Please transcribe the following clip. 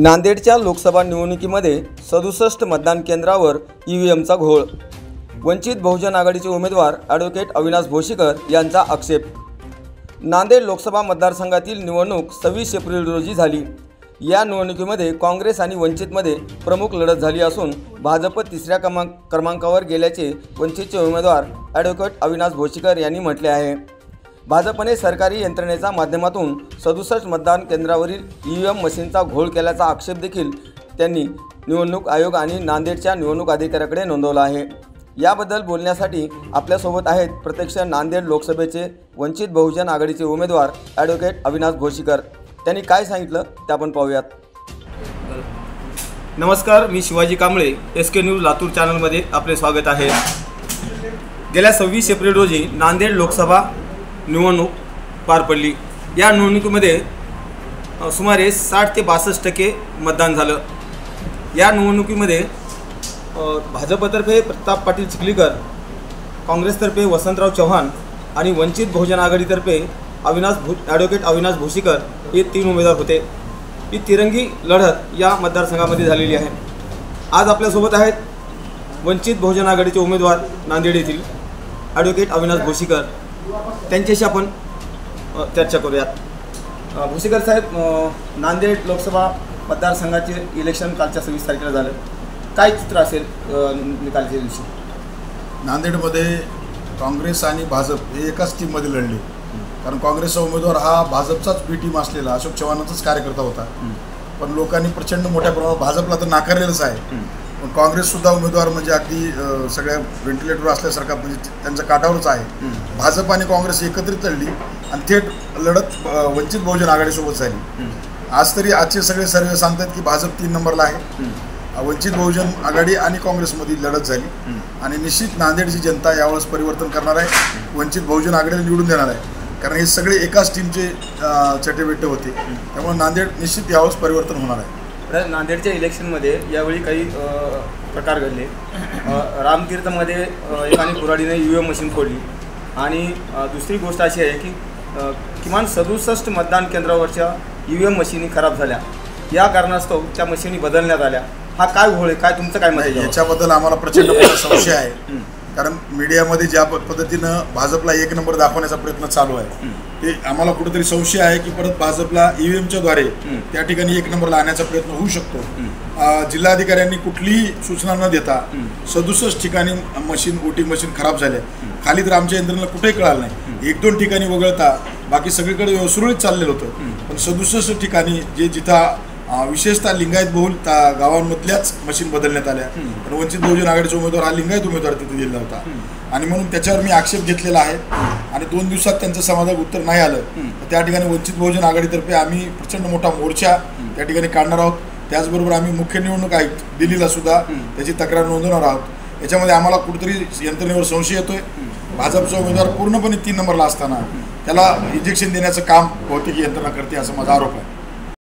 नांदेडच्या लोकसभा निवडणुकीमध्ये 67 मतदान केंद्रावर ईव्हीएमचा घोळ। वंचित बहुजन आघाडीचे उमेदवार ॲडव्होकेट अविनाश भोशीकर यांचा आक्षेप। नांदेड लोकसभा मतदारसंघातील निवडणूक 26 एप्रिल रोजी झाली। या निवडणुकीमध्ये काँग्रेस आणि वंचितमध्ये प्रमुख लढत झाली असून भाजप तिसऱ्या क्रमांकावर गेल्याचे वंचितचे उमेदवार ॲडव्होकेट अविनाश भोशीकर यांनी म्हटले आहे। भाजपने सरकारी यंत्रणेच्या माध्यमातून 67 मतदान केंद्रावरील ईव्हीएम मशीनचा घोळ केल्याचा आक्षेप देखील त्यांनी निवडणूक आयोग आणि नांदेडच्या निवडणूक अधिकाऱ्याकडे नोंदवला आहे। याबद्दल बोलण्यासाठी आपल्यासोबत आहेत प्रत्यक्ष नांदेड लोकसभेचे वंचित बहुजन आघाडीचे उमेदवार ॲडव्होकेट अविनाश भोशीकर। त्यांनी काय सांगितलं ते आपण पाहूयात। नमस्कार, मी शिवाजी कांबळे, SK न्यूज लातूर चॅनलमध्ये आपले स्वागत आहे। गेल्या 26 एप्रिल रोजी नांदेड लोकसभा निवडणूक पार पडली। या निवडणुकीमध्ये सुमारे 60 ते 62% मतदान झालं। या निवडणुकीमध्ये भाजपतर्फे प्रताप पाटील चिखलीकर, काँग्रेसतर्फे वसंतराव चव्हाण आणि वंचित बहुजन आघाडीतर्फे ॲडव्होकेट अविनाश भोशीकर हे 3 उमेदवार होते। ही तिरंगी लढत या मतदारसंघामध्ये झालेली आहे। आज आपल्यासोबत आहेत वंचित बहुजन आघाडीचे उमेदवार नांदेड येथील ॲडव्होकेट अविनाश भोशीकर। त्यांच्याशी आपण चर्चा करूयात। भोशीकर साहेब, नांदेड लोकसभा मतदारसंघाचे इलेक्शन कालच्या 26 तारखेला झालं। काय चित्र असेल निकालच्या दिवशी? नांदेडमध्ये काँग्रेस आणि भाजप हे एकाच टीममध्ये लढले, कारण काँग्रेसचा उमेदवार हा भाजपचाच बी टीम असलेला अशोक चव्हाणांचाच कार्यकर्ता होता। पण लोकांनी प्रचंड मोठ्या प्रमाणात भाजपला तर नाकारलेलंच आहे, पण काँग्रेससुद्धा उमेदवार म्हणजे अगदी सगळ्या व्हेंटिलेटर असल्यासारखा म्हणजे त्यांच्या काठावरच आहे। भाजप आणि काँग्रेस एकत्रित लढली आणि थेट लढत वंचित बहुजन आघाडीसोबत झाली। आज तरी आजचे सगळे सर्वे सांगतात की भाजप 3 नंबरला आहे। वंचित बहुजन आघाडी आणि काँग्रेसमधील लढत झाली आणि निश्चित नांदेडची जनता यावेळेस परिवर्तन करणार आहे, वंचित बहुजन आघाडीला निवडून देणार आहे, कारण हे सगळे एकाच टीमचे चटेबेटे होते। त्यामुळे नांदेड निश्चित यावेळेस परिवर्तन होणार आहे। नांदेडच्या इलेक्शनमध्ये यावेळी काही प्रकार घडले। रामतीर्थमध्ये एकाने कुऱ्हाडीने ईव्हीएम मशीन फोडली आणि दुसरी गोष्ट अशी आहे की किमान 67 मतदान केंद्रावरच्या ईव्हीएम मशीनी खराब झाल्या। या कारणास्तव त्या मशीनी बदलण्यात आल्या। हा काय घोळ आहे? काय तुमचं काय मत आहे याच्याबद्दल? आम्हाला प्रचंड मोठा संशय आहे, कारण मीडियामध्ये ज्या पद्धतीनं भाजपला 1 नंबर दाखवण्याचा प्रयत्न चालू आहे ते आम्हाला कुठेतरी संशय आहे की परत भाजपला ईव्हीएमच्या द्वारे त्या ठिकाणी 1 नंबरला आणण्याचा प्रयत्न होऊ शकतो। जिल्हाधिकाऱ्यांनी कुठलीही सूचना न देता 67 ठिकाणी वोटिंग मशीन खराब झाल्या। खाली तर आमच्या यंत्रणेला कुठेही कळालं नाही। 1-2 ठिकाणी वगळता बाकी सगळीकडे सुरळीत चाललेलं होतं, पण 67 ठिकाणी जिथं विशेषतः लिंगायत बहुल गावांमधल्याच मशीन बदलण्यात आल्या। पण वंचित बहुजन आघाडीचा उमेदवार हा लिंगायत उमेदवार तिथे दिला होता आणि म्हणून त्याच्यावर मी आक्षेप घेतलेला आहे आणि 2 दिवसात त्यांचं समाधान उत्तर नाही आलं तर त्या ठिकाणी वंचित बहुजन आघाडीतर्फे आम्ही प्रचंड मोठा मोर्चा त्या ठिकाणी काढणार आहोत। त्याचबरोबर आम्ही मुख्य निवडणूक आयुक्त दिल्लीला सुद्धा त्याची तक्रार नोंदवणार आहोत। याच्यामध्ये आम्हाला कुठेतरी यंत्रणेवर संशय येतोय। भाजपचा उमेदवार पूर्णपणे 3 नंबरला असताना त्याला इंजेक्शन देण्याचं काम बहुतेक यंत्रणा करते असा माझा आरोप आहे।